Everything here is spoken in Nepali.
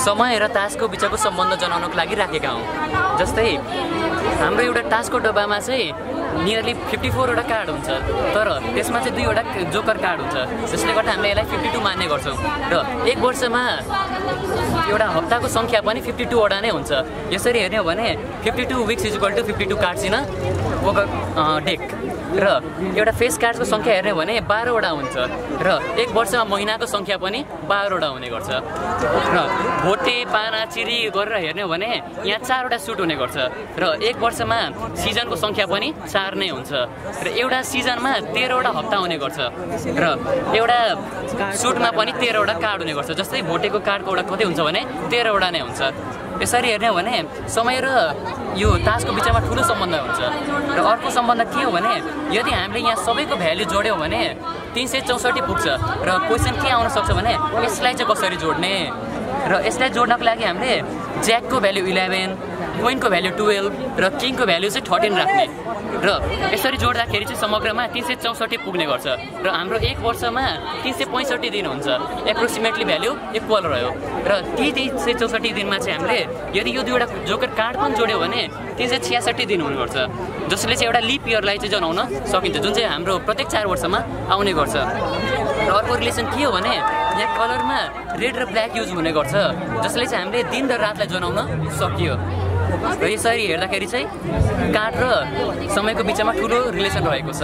समय र तासको बिचको सम्बन्ध जनाउनको लागि राखेका हौँ। जस्तै हाम्रो एउटा तासको डब्बामा चाहिँ नियरली 54 वटा कार्ड हुन्छ, तर त्यसमा चाहिँ 2 वटा जोकर कार्ड हुन्छ, जसले गर्दा हामीले यसलाई 52 मान्ने गर्छौँ। र एक वर्षमा एउटा हप्ताको सङ्ख्या पनि 52 वटा नै हुन्छ। यसरी हेर्ने हो भने 52 weeks is equal to 52 cards in deck. र एउटा फेस कार्ड्सको सङ्ख्या हेर्ने हो भने 12 वटा हुन्छ, र एक वर्षमा महिनाको सङ्ख्या पनि 12 वटा हुने गर्छ। र भोटे पाना चिरी गरेर हेर्ने हो भने यहाँ 4 वटा सुट हुने गर्छ, र एक वर्षमा सिजनको सङ्ख्या पनि 4 नै हुन्छ, र एउटा सिजनमा 13 वटा हप्ता हुने गर्छ, र एउटा सुटमा पनि 13 वटा कार्ड हुने गर्छ। जस्तै भोटेको कार्डको एउटा कति हुन्छ भने 13 वटा नै हुन्छ। यसरी हेर्ने हो भने समय र यो तासको बिचमा ठुलो सम्बन्ध हुन्छ। र अर्को सम्बन्ध के हो भने यदि हामीले यहाँ सबैको भ्याल्यु जोड्यौँ भने 364 पुग्छ, र क्वेसन के आउन सक्छ भने यसलाई चाहिँ कसरी जोड्ने, र यसलाई जोड्नको लागि हामीले ज्याकको भ्याल्यु 11, क्विनको भ्याल्यु 12 र किङको भ्याल्यु चाहिँ 13 राख्ने, र यसरी जोड्दाखेरि चाहिँ समग्रमा 364 पुग्ने गर्छ। र हाम्रो एक वर्षमा 365 दिन हुन्छ, एप्रोक्सिमेटली भ्याल्यु इक्वल रह्यो। र ती 364 दिनमा चाहिँ हामीले यदि यो 2 वटा जोकर कार्ड पनि जोड्यो भने 366 दिन हुनुपर्छ, जसले चाहिँ एउटा लिप इयरलाई चाहिँ जनाउन सकिन्छ, जुन चाहिँ हाम्रो प्रत्येक 4 वर्षमा आउने गर्छ। र अर्को रिलेसन के हो भने यहाँ कलरमा रेड र ब्ल्याक युज हुने गर्छ, जसले चाहिँ हामीले दिन र रातलाई जनाउन सकियो। र यसरी हेर्दाखेरि चाहिँ कार्ड र समयको बिचमा ठुलो रिलेसन रहेको छ।